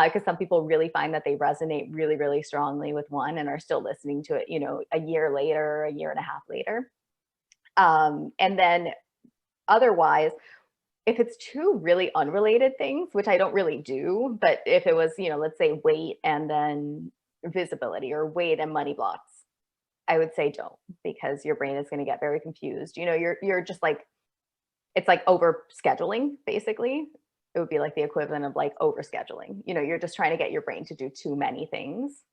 Because some people really find that they resonate really, really strongly with one and are still listening to it, a year later, a year and a half later. And then otherwise, if it's two really unrelated things, which I don't really do, but if it was, let's say weight and then visibility, or weight and money blocks, I would say don't, because your brain is going to get very confused. You're just like, it's like over scheduling, basically. It would be like the equivalent of like over scheduling. You're just trying to get your brain to do too many things.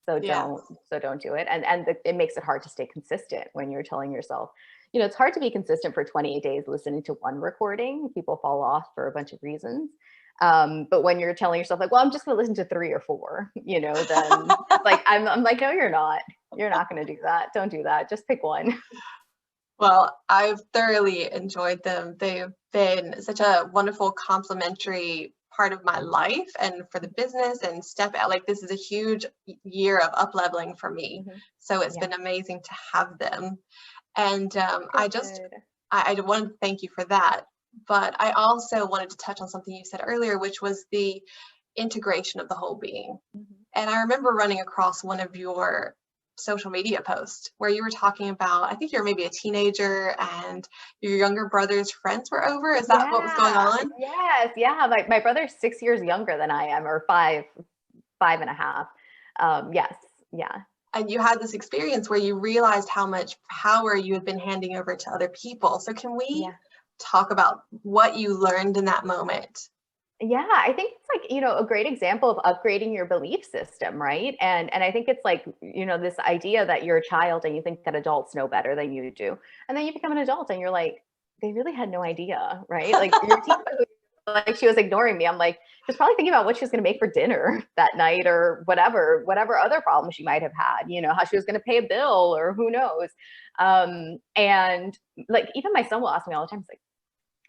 So don't do it. And it makes it hard to stay consistent when you're telling yourself, it's hard to be consistent for 28 days listening to one recording. People fall off for a bunch of reasons. But when you're telling yourself like, well, I'm just going to listen to 3 or 4, then like, I'm like, no, you're not going to do that. Don't do that. Just pick one. Well, I've thoroughly enjoyed them. They've been such a wonderful complementary part of my life and for the business and this is a huge year of up leveling for me. Mm-hmm. So it's been amazing to have them. And I want to thank you for that. But I also wanted to touch on something you said earlier, which was the integration of the whole being. Mm-hmm. And I remember running across one of your social media posts where you were talking about, I think you're maybe a teenager and your younger brother's friends were over. Is that what was going on? Yes. Yeah. My brother's 6 years younger than I am, or 5.5. Yes. Yeah. And you had this experience where you realized how much power you had been handing over to other people. So can we talk about what you learned in that moment? Yeah, I think it's like, a great example of upgrading your belief system, right? And I think it's like, this idea that you're a child and you think that adults know better than you do. And then you become an adult and you're like, they really had no idea, right? Like your teacher, like she was ignoring me. I'm like, she's probably thinking about what she was going to make for dinner that night, or whatever other problems she might have had, how she was going to pay a bill, or who knows. And like, even my son will ask me all the time, he's like,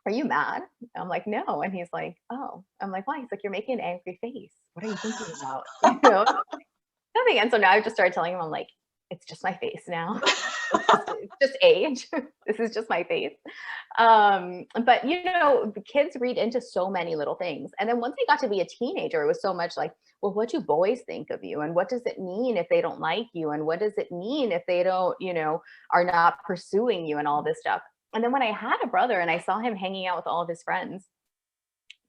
are you mad? I'm like, no. And he's like, oh. I'm like, why? He's like, you're making an angry face. What are you thinking about? Nothing. And so now I've just started telling him, I'm like, it's just my face now. It's just age. This is just my face. But the kids read into so many little things. And then once I got to be a teenager, it was so much like, well, what do boys think of you? And what does it mean if they don't like you? And what does it mean if they don't, are not pursuing you, and all this stuff. And then when I had a brother and I saw him hanging out with all of his friends,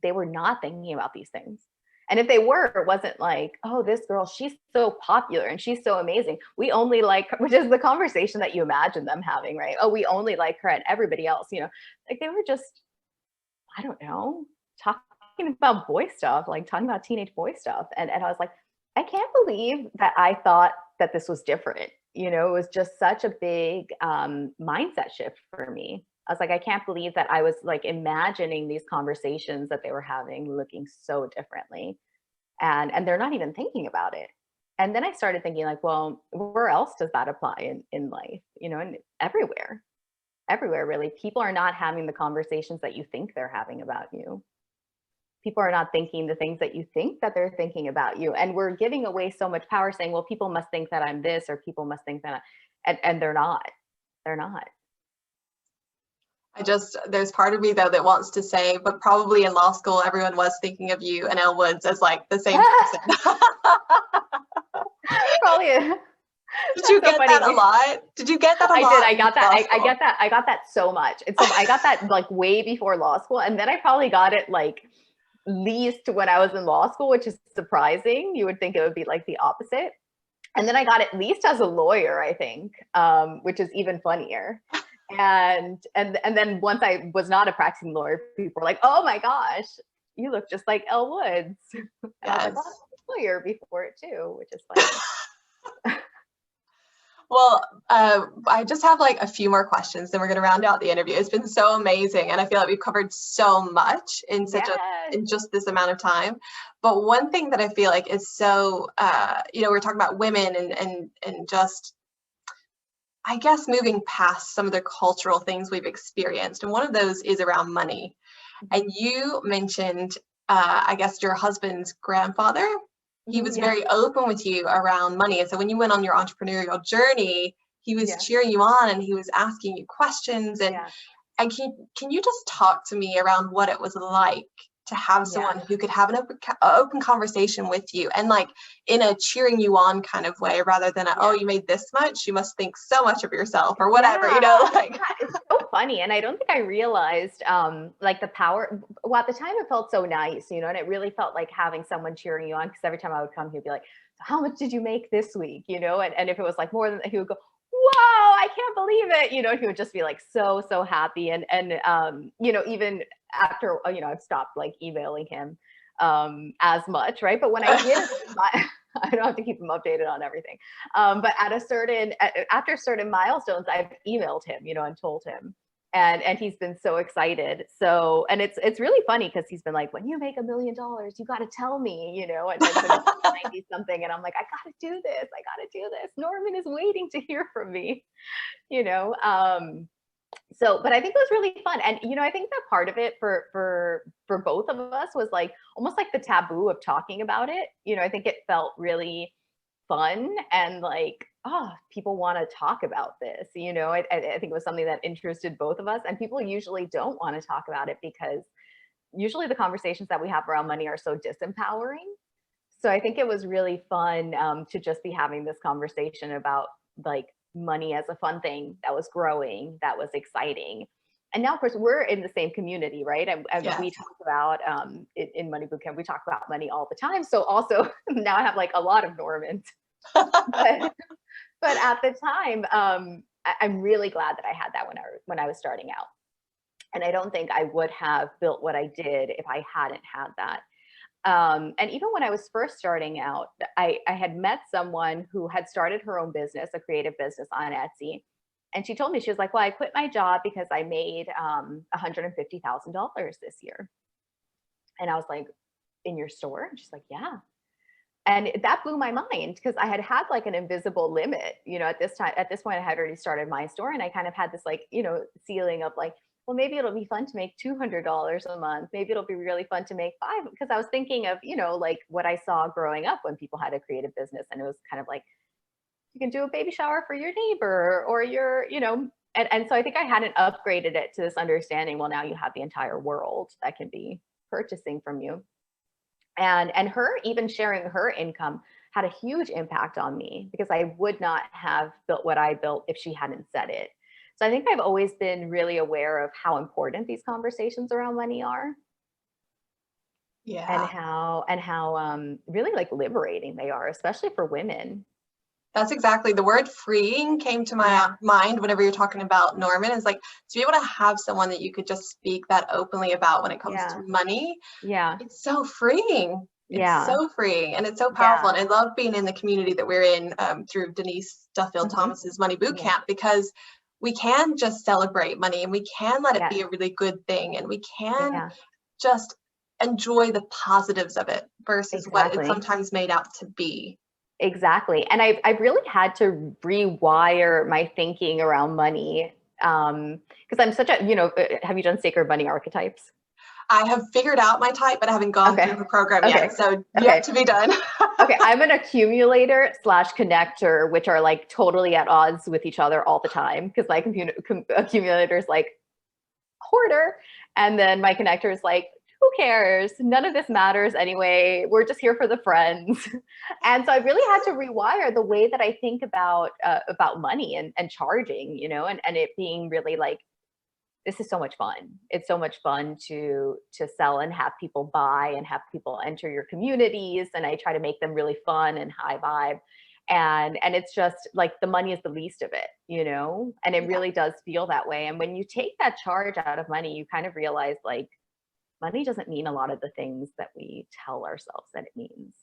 they were not thinking about these things. And if they were, it wasn't like, oh, this girl, she's so popular and she's so amazing. We only like her, which is the conversation that you imagine them having, right? Oh, we only like her and everybody else, like they were just, I don't know, talking about boy stuff, like talking about teenage boy stuff. And I was like, I can't believe that I thought that this was different. It was just such a big mindset shift for me. I was like, I can't believe that I was like imagining these conversations that they were having looking so differently. And they're not even thinking about it. And then I started thinking like, well, where else does that apply in life? And everywhere really. People are not having the conversations that you think they're having about you. People are not thinking the things that you think that they're thinking about you. And we're giving away so much power saying, well, people must think that I'm this, or people must think that and they're not. They're not. There's part of me though that wants to say, but probably in law school, everyone was thinking of you and Elle Woods as like the same person. Probably. Did you get that a lot? Did you get that a lot? I got that. I got that so much. And so I got that like way before law school. And then I probably got it like least when I was in law school, which is surprising. You would think it would be like the opposite. And then I got it least as a lawyer, I think, which is even funnier. And then once I was not a practicing lawyer, people were like, oh my gosh, you look just like Elle Woods. Yes. And I was like, oh, lawyer before it too, which is funny. Well, I just have like a few more questions, then we're going to round out the interview. It's been so amazing, and I feel like we've covered so much in in just this amount of time. But one thing that I feel like is so, we're talking about women and just I guess moving past some of the cultural things we've experienced, and one of those is around money. And you mentioned, I guess, your husband's grandfather. He was very open with you around money. And so when you went on your entrepreneurial journey, he was cheering you on and he was asking you questions. And can you just talk to me around what it was like to have someone who could have an open conversation with you, and like in a cheering you on kind of way, rather than oh, you made this much, you must think so much of yourself or whatever, you know, like. It's so funny. And I don't think I realized like the power. Well, at the time it felt so nice, you know, and it really felt like having someone cheering you on, because every time I would come, he'd be like, so how much did you make this week? You know, and if it was like more than, he would go, wow, I can't believe it. You know, he would just be like so happy. And you know, even after, you know, I've stopped like emailing him as much, right? But when I did, I don't have to keep him updated on everything. But after certain milestones, I've emailed him, you know, and told him. And he's been so excited. So, and it's really funny because he's been like, when you make $1 million, you got to tell me, you know, and then 90 something. And I'm like, I got to do this. I got to do this. Norman is waiting to hear from me, you know? So, but I think it was really fun. And, you know, I think that part of it for both of us was like, almost like the taboo of talking about it. You know, I think it felt really fun and like, oh, people want to talk about this, you know. I think it was something that interested both of us, and people usually don't want to talk about it because usually the conversations that we have around money are so disempowering. So I think it was really fun to just be having this conversation about like money as a fun thing that was growing, that was exciting. And now, of course, we're in the same community, right? And we talk about in Money Bootcamp, we talk about money all the time. So also now I have like a lot of Normans. But at the time, I'm really glad that I had that when I was starting out. And I don't think I would have built what I did if I hadn't had that. And even when I was first starting out, I had met someone who had started her own business, a creative business on Etsy. And she told me, she was like, well, I quit my job because I made $150,000 this year. And I was like, in your store? And she's like, yeah. And that blew my mind because I had like an invisible limit, you know, at this point, I had already started my store, and I kind of had this like, you know, ceiling of like, well, maybe it'll be fun to make $200 a month. Maybe it'll be really fun to make $500, because I was thinking of, you know, like what I saw growing up when people had a creative business, and it was kind of like, you can do a baby shower for your neighbor or your, you know, and so I think I hadn't upgraded it to this understanding. Well, now you have the entire world that can be purchasing from you. And her even sharing her income had a huge impact on me, because I would not have built what I built if she hadn't said it. So I think I've always been really aware of how important these conversations around money are. Yeah. And how really like liberating they are, especially for women. That's exactly, the word freeing came to my mind whenever you're talking about Norman, is like to be able to have someone that you could just speak that openly about when it comes to money. Yeah. It's so freeing. It's so freeing, and it's so powerful. And I love being in the community that we're in through Denise Duffield-Thomas's Money Bootcamp, because we can just celebrate money, and we can let it be a really good thing, and we can just enjoy the positives of it versus what it's sometimes made out to be. Exactly. And I've really had to rewire my thinking around money, because I'm such a, you know, have you done Sacred Money Archetypes? I have figured out my type, but I haven't gone through the program yet. So yet to be done. Okay. I'm an accumulator / connector, which are like totally at odds with each other all the time, because my accumulator is like hoarder. And then my connector is like, who cares? None of this matters anyway. We're just here for the friends. And so I really had to rewire the way that I think about money and charging, you know, and it being really like, this is so much fun. It's so much fun to sell and have people buy and have people enter your communities. And I try to make them really fun and high vibe. And it's just like the money is the least of it, you know, and it really does feel that way. And when you take that charge out of money, you kind of realize like, money doesn't mean a lot of the things that we tell ourselves that it means.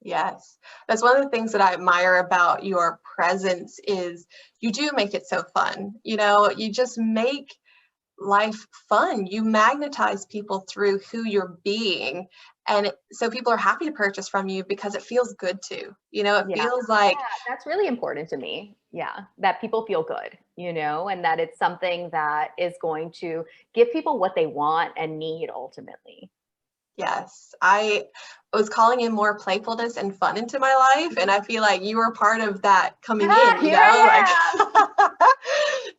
Yes. That's one of the things that I admire about your presence is you do make it so fun. You know, you just make life fun. You magnetize people through who you're being. And so people are happy to purchase from you because it feels good to, you know, it feels like. Yeah, that's really important to me. Yeah, that people feel good, and that it's something that is going to give people what they want and need ultimately. Yes, I was calling in more playfulness and fun into my life, and I feel like you were part of that coming in, Here I like,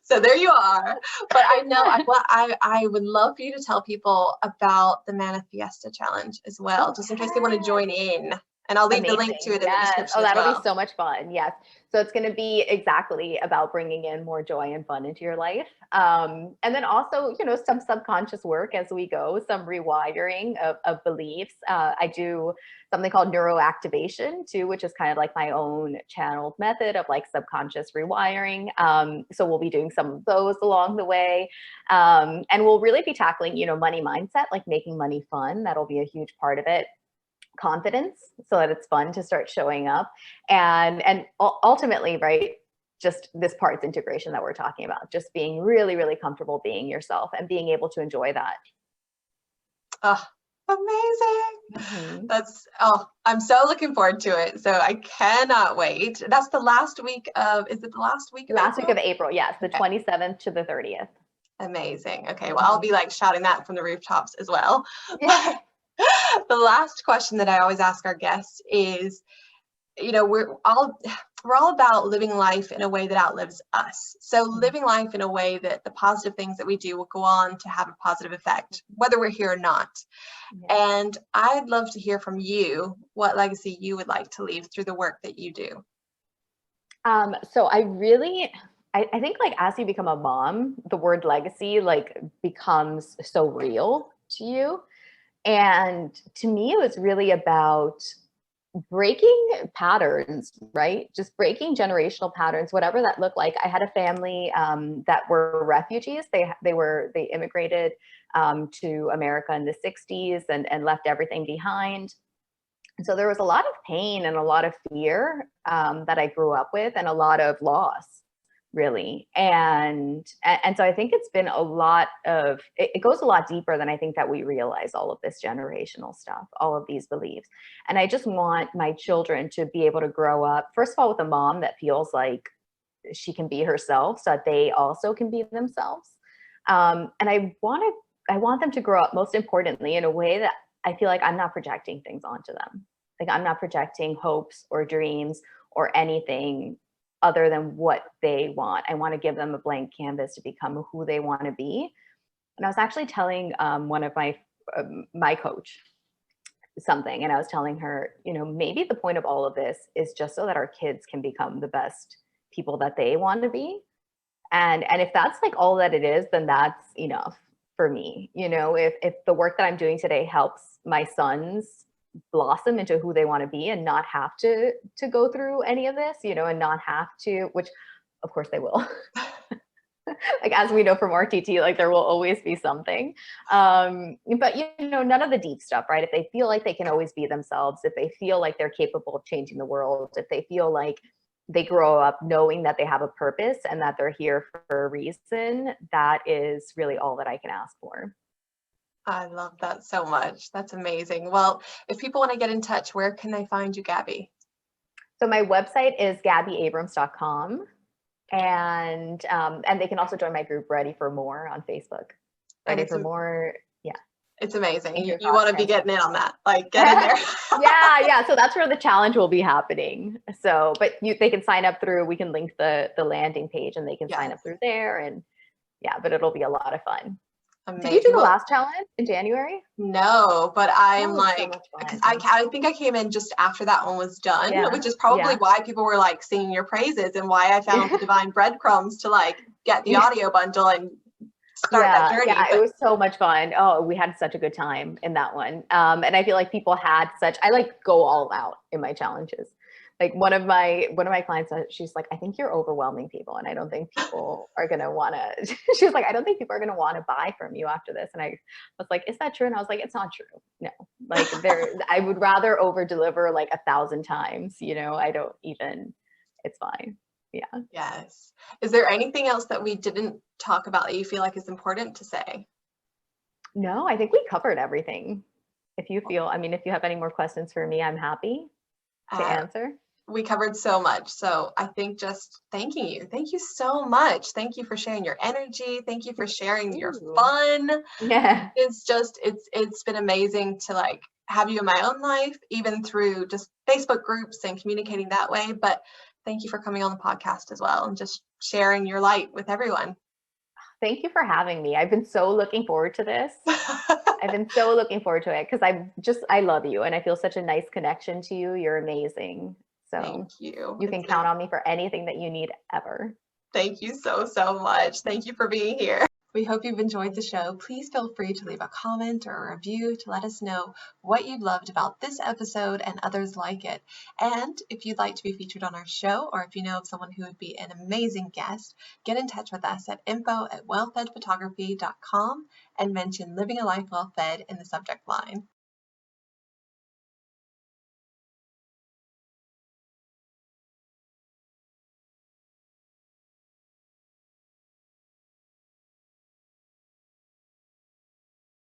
so there you are. But I know I would love for you to tell people about the Mana Fiesta Challenge as well, just in case they want to Okay. join in. And I'll leave the link to Amazing. it in the Yes. description Oh, as that'll be well. so much fun. Yes. So it's going to be exactly about bringing in more joy and fun into your life. And then also, some subconscious work as we go, some rewiring of beliefs. I do something called neuroactivation too, which is kind of like my own channeled method of like subconscious rewiring. So we'll be doing some of those along the way. And we'll really be tackling, money mindset, like making money fun. That'll be a huge part of it. Confidence, so that it's fun to start showing up, and ultimately, right, just this parts integration that we're talking about, just being really, really comfortable being yourself and being able to enjoy that. Oh, amazing. I'm so looking forward to it. So I cannot wait. That's the last week of, is it the last week of Last April? week of April, yes, the 27th to the 30th. Amazing. Okay, well, I'll be like shouting that from the rooftops as well. Yeah. The last question that I always ask our guests is, we're all about living life in a way that outlives us. So living life in a way that the positive things that we do will go on to have a positive effect, whether we're here or not. Yeah. And I'd love to hear from you what legacy you would like to leave through the work that you do. So I think like as you become a mom, the word legacy like becomes so real to you. And to me, it was really about breaking patterns, right? Just breaking generational patterns, whatever that looked like. I had a family that were refugees. They immigrated to America in the 60s and left everything behind. And so there was a lot of pain and a lot of fear that I grew up with, and a lot of loss, really. And so I think it's been a lot of, it goes a lot deeper than I think that we realize, all of this generational stuff, all of these beliefs. And I just want my children to be able to grow up, first of all, with a mom that feels like she can be herself, so that they also can be themselves. And I want them to grow up, most importantly, in a way that I feel like I'm not projecting things onto them. Like I'm not projecting hopes or dreams or anything other than what they want. I want to give them a blank canvas to become who they want to be. And I was actually telling one of my coach something, and I was telling her, maybe the point of all of this is just so that our kids can become the best people that they want to be. And if that's like all that it is, then that's enough for me. If the work that I'm doing today helps my sons blossom into who they want to be and not have to go through any of this, and not have to, which of course they will. Like, as we know from RTT, like there will always be something. But none of the deep stuff, right? If they feel like they can always be themselves, if they feel like they're capable of changing the world, if they feel like they grow up knowing that they have a purpose and that they're here for a reason, that is really all that I can ask for. I love that so much. That's amazing. Well, if people want to get in touch, where can they find you, Gaby? So my website is GabyAbrams.com. And they can also join my group Ready for More on Facebook. Ready for More. Yeah. It's amazing. You want to be getting in on that, like get in there. Yeah. So that's where the challenge will be happening. So, but they can sign up through, we can link the landing page, and they can sign up through there, and but it'll be a lot of fun. Amazing. Did you do the last challenge in January? No, but I'm like, because I think I came in just after that one was done, which is probably why people were like singing your praises, and why I found the divine breadcrumbs to like get the audio bundle and start that journey. Yeah, it was so much fun. Oh, we had such a good time in that one. And I feel like people had I like go all out in my challenges. Like one of my clients, she's like, I think you're overwhelming people, and I don't think people are going to want to, she was like, I don't think people are going to want to buy from you after this. And I was like, is that true? And I was like, it's not true. No, like I would rather over deliver like 1,000 times, I don't even, it's fine. Yeah. Yes. Is there anything else that we didn't talk about that you feel like is important to say? No, I think we covered everything. If you have any more questions for me, I'm happy to answer. we covered so much. So I think just thanking you. Thank you so much. Thank you for sharing your energy. Thank you for sharing your Ooh. fun. Yeah. It's been amazing to like have you in my own life, even through just Facebook groups and communicating that way. But thank you for coming on the podcast as well and just sharing your light with everyone. Thank you for having me. I've been so looking forward to this. I've been so looking forward to it because I love you and I feel such a nice connection to you. You're amazing. So Thank you. you can count on me for anything that you need ever. Thank you so, so much. Thank you for being here. We hope you've enjoyed the show. Please feel free to leave a comment or a review to let us know what you loved about this episode and others like it. And if you'd like to be featured on our show, or if you know of someone who would be an amazing guest, get in touch with us at info@wellfedphotography.com and mention Living a Life Well Fed in the subject line.